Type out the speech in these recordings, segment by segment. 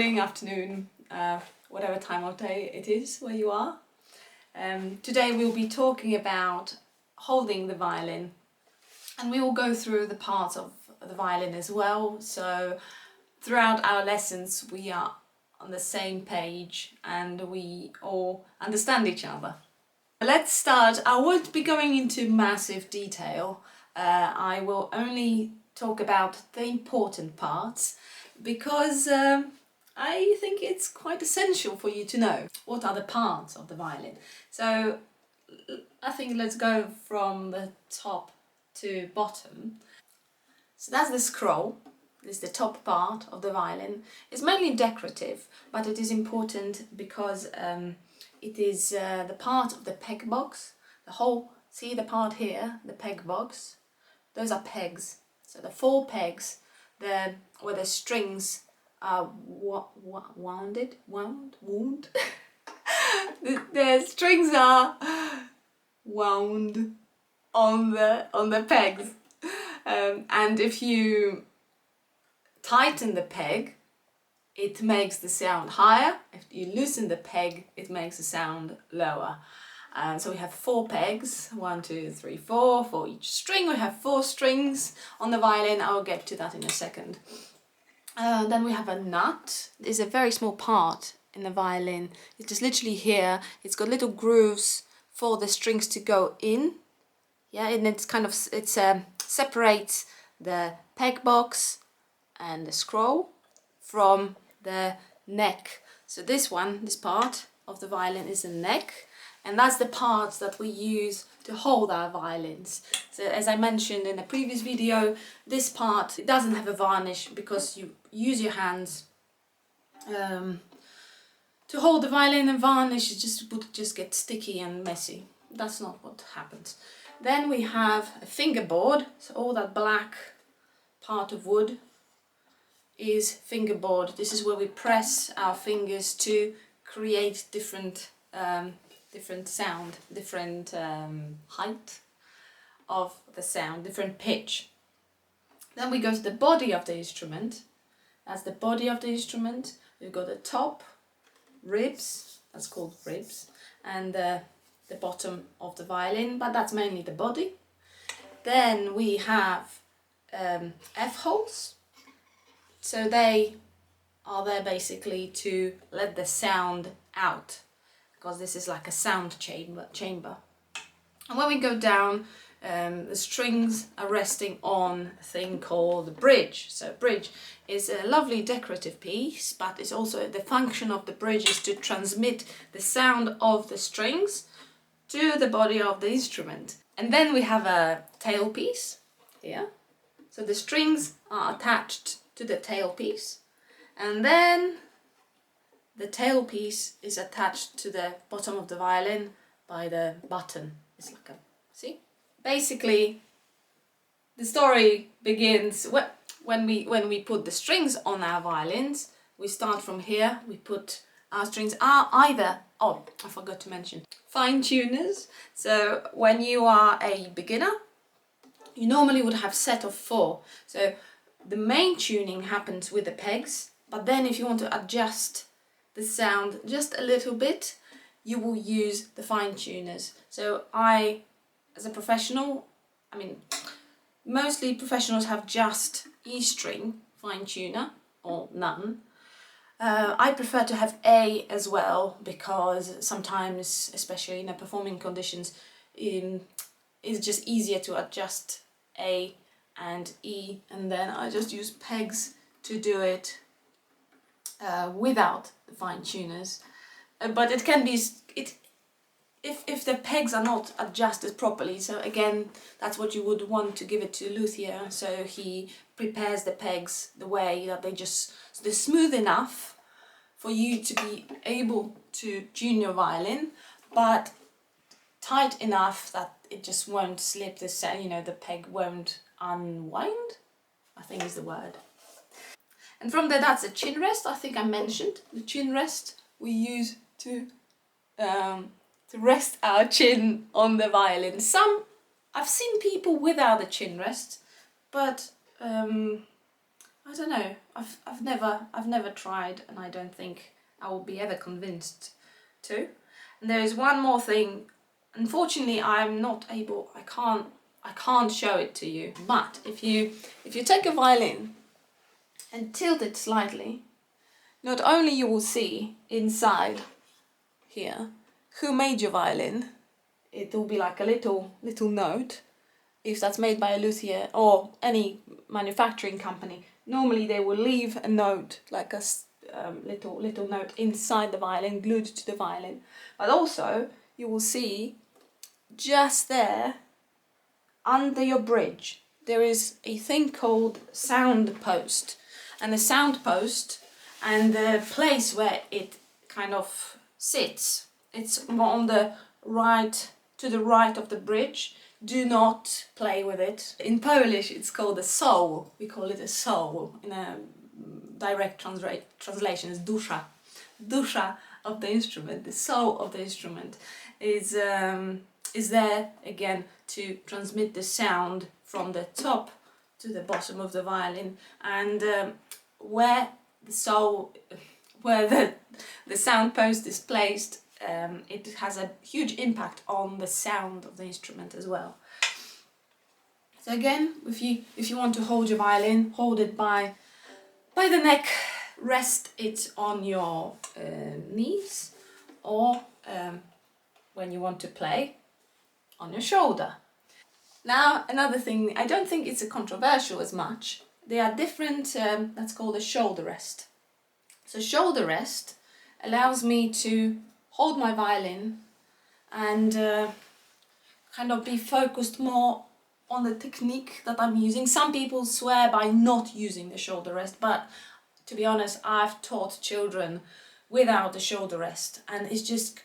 morning, afternoon, whatever time of day it is where you are. Today we'll be talking about holding the violin, and we will go through the parts of the violin as well, so throughout our lessons we are on the same page and we all understand each other. Let's start. I won't be going into massive detail. I will only talk about the important parts because I think it's quite essential for you to know what are the parts of the violin. So I think let's go from the top to bottom. So that's the scroll. This is the top part of the violin. It's mainly decorative, but it is important because it is the part of the peg box. The whole, see the part here, the peg box? Those are pegs. So the 4 pegs, where the strings are wound. The strings are wound on the pegs, and if you tighten the peg, it makes the sound higher. If you loosen the peg, it makes the sound lower. So we have 4 pegs, 1, 2, 3, 4 for each string. We have 4 strings on the violin. I'll get to that in a second. Then we have a nut. It's a very small part in the violin. It's just literally here. It's got little grooves for the strings to go in. Yeah, and it's kind of separates the peg box and the scroll from the neck. So this part of the violin is the neck, and that's the part that we use to hold our violins. So as I mentioned in a previous video, this part, it doesn't have a varnish because you use your hands to hold the violin, and varnish would just get sticky and messy. That's not what happens. Then we have a fingerboard. So all that black part of wood is fingerboard. This is where we press our fingers to create different sound, different height of the sound, different pitch. Then we go to the body of the instrument. That's the body of the instrument. We've got the top, ribs, that's called ribs, and the bottom of the violin, but that's mainly the body. Then we have F-holes. So they are there basically to let the sound out, because this is like a sound chamber. And when we go down, the strings are resting on a thing called the bridge. So bridge is a lovely decorative piece, but it's also the function of the bridge is to transmit the sound of the strings to the body of the instrument. And then we have a tailpiece here. So the strings are attached to the tailpiece, and then the tailpiece is attached to the bottom of the violin by the button. It's like see? Basically, the story begins when we put the strings on our violins. We start from here. We put our strings are either, oh, I forgot to mention, fine tuners. So when you are a beginner, you normally would have set of 4. So the main tuning happens with the pegs, but then if you want to adjust the sound just a little bit, you will use the fine tuners. So I, as a professional, I mean, mostly professionals have just E string fine tuner or none. I prefer to have A as well, because sometimes, especially in performing conditions, it's just easier to adjust A and E, and then I just use pegs to do it without the fine tuners. But it can be, if the pegs are not adjusted properly, so again, that's what you would want to give it to luthier, so he prepares the pegs the way that they're smooth enough for you to be able to tune your violin, but tight enough that it just won't slip, the peg won't unwind, I think is the word. And from there, that's a chin rest. I think I mentioned the chin rest we use to rest our chin on the violin. I've seen people without a chin rest, but I I don't know, I've never tried, and I don't think I will be ever convinced to. And there is one more thing. Unfortunately, I'm not able, I can't show it to you. But if you take a violin and tilt it slightly, not only you will see inside here who made your violin. It will be like a little note, if that's made by a luthier or any manufacturing company. Normally they will leave a note, like a little note inside the violin, glued to the violin. But also you will see just there under your bridge there is a thing called sound post, and the sound post and the place where it kind of sits, it's more on the right, to the right of the bridge. Do not play with it. In Polish it's called a soul. We call it a soul. In a direct translation is dusza. Dusza of the instrument, the soul of the instrument is there again to transmit the sound from the top to the bottom of the violin, and where the soul, where the sound post is placed, it has a huge impact on the sound of the instrument as well. So again, if you want to hold your violin, hold it by the neck, rest it on your knees, or when you want to play, on your shoulder. Now another thing, I don't think it's a controversial as much. There are different, that's called a shoulder rest. So shoulder rest allows me to hold my violin and kind of be focused more on the technique that I'm using. Some people swear by not using the shoulder rest, but to be honest, I've taught children without the shoulder rest, and it's just,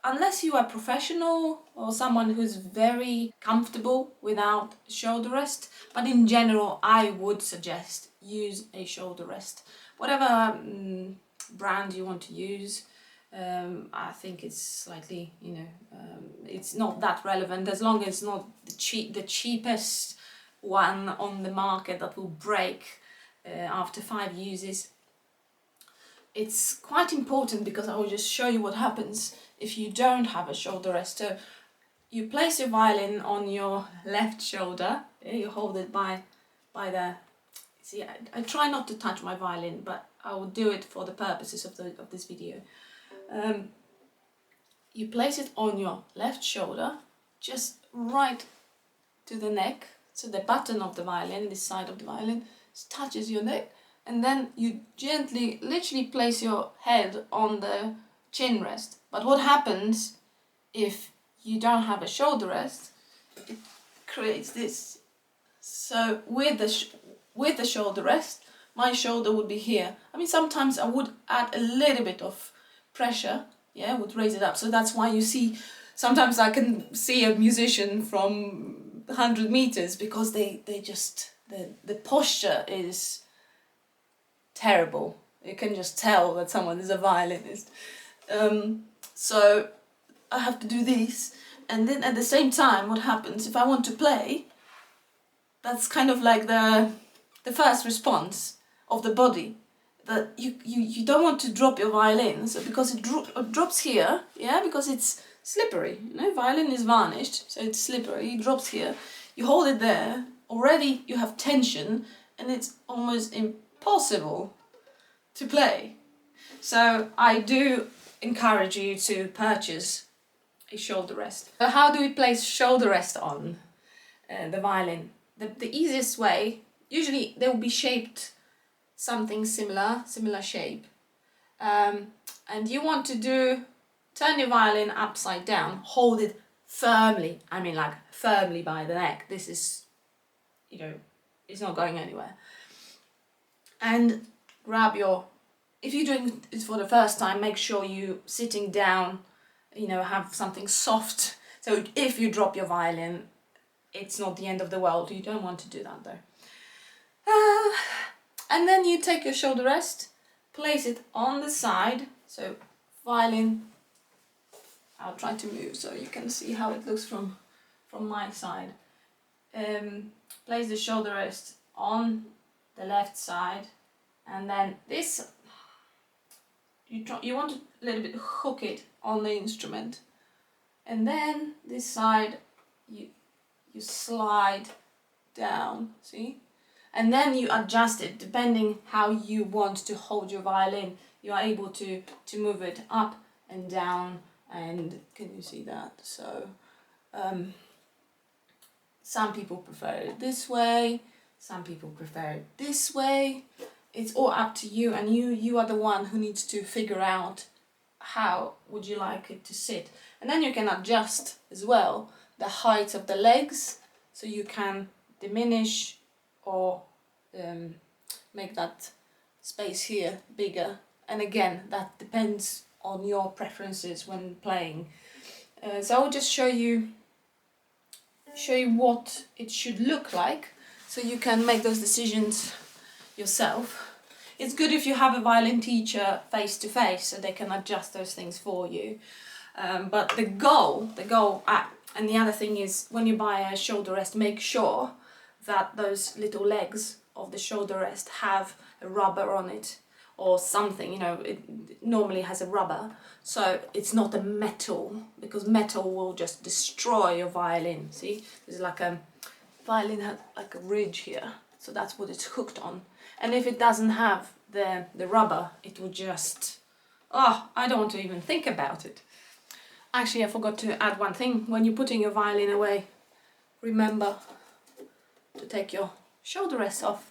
unless you are professional or someone who's very comfortable without shoulder rest, but in general I would suggest use a shoulder rest. Whatever brand you want to use, I think it's slightly, it's not that relevant, as long as it's not the cheapest one on the market that will break after 5 uses. It's quite important, because I will just show you what happens if you don't have a shoulder rest. So you place your violin on your left shoulder, you hold it by the, see, I try not to touch my violin, but I will do it for the purposes of this video. You place it on your left shoulder, just right to the neck, so the button of the violin, this side of the violin, touches your neck, and then you gently, literally place your head on the chin rest. But what happens if you don't have a shoulder rest? It creates this. So with the shoulder rest, my shoulder would be here. I mean, sometimes I would add a little bit of pressure, yeah, would raise it up. So that's why you see, sometimes I can see a musician from 100 meters, because they just, the posture is terrible. You can just tell that someone is a violinist. So I have to do this, and then at the same time, what happens if I want to play? That's kind of like the first response of the body, that you don't want to drop your violin, so because it drops here, yeah, because it's slippery, violin is varnished, so it's slippery, it drops here, you hold it there, already you have tension, and it's almost impossible to play. So I do encourage you to purchase a shoulder rest. So how do we place shoulder rest on the violin? The easiest way, usually they will be shaped something similar shape, and you want to turn your violin upside down, hold it firmly, I mean like firmly by the neck. This is, it's not going anywhere. And grab your, if you're doing it for the first time, make sure you sitting down, have something soft, so if you drop your violin, it's not the end of the world. You don't want to do that though. And then you take your shoulder rest, place it on the side, so violin, I'll try to move so you can see how it looks from my side. Place the shoulder rest on the left side, and then this, you want to a little bit hook it on the instrument, and then this side you slide down, see, and then you adjust it depending how you want to hold your violin. You are able to move it up and down, and can you see that? So some people prefer it this way, some people prefer it this way. It's all up to you, and you are the one who needs to figure out how would you like it to sit. And then you can adjust as well the height of the legs, so you can diminish or make that space here bigger. And again, that depends on your preferences when playing. So I'll just show you what it should look like, so you can make those decisions yourself. It's good if you have a violin teacher face to face, so they can adjust those things for you. But the goal, and the other thing is, when you buy a shoulder rest, make sure that those little legs of the shoulder rest have a rubber on it or something. You know, it normally has a rubber, so it's not a metal, because metal will just destroy your violin. See, there's like a violin has like a ridge here, so that's what it's hooked on. And if it doesn't have the rubber, it will just, oh, I don't want to even think about it. Actually, I forgot to add one thing. When you're putting your violin away, remember to take your shoulder rest off.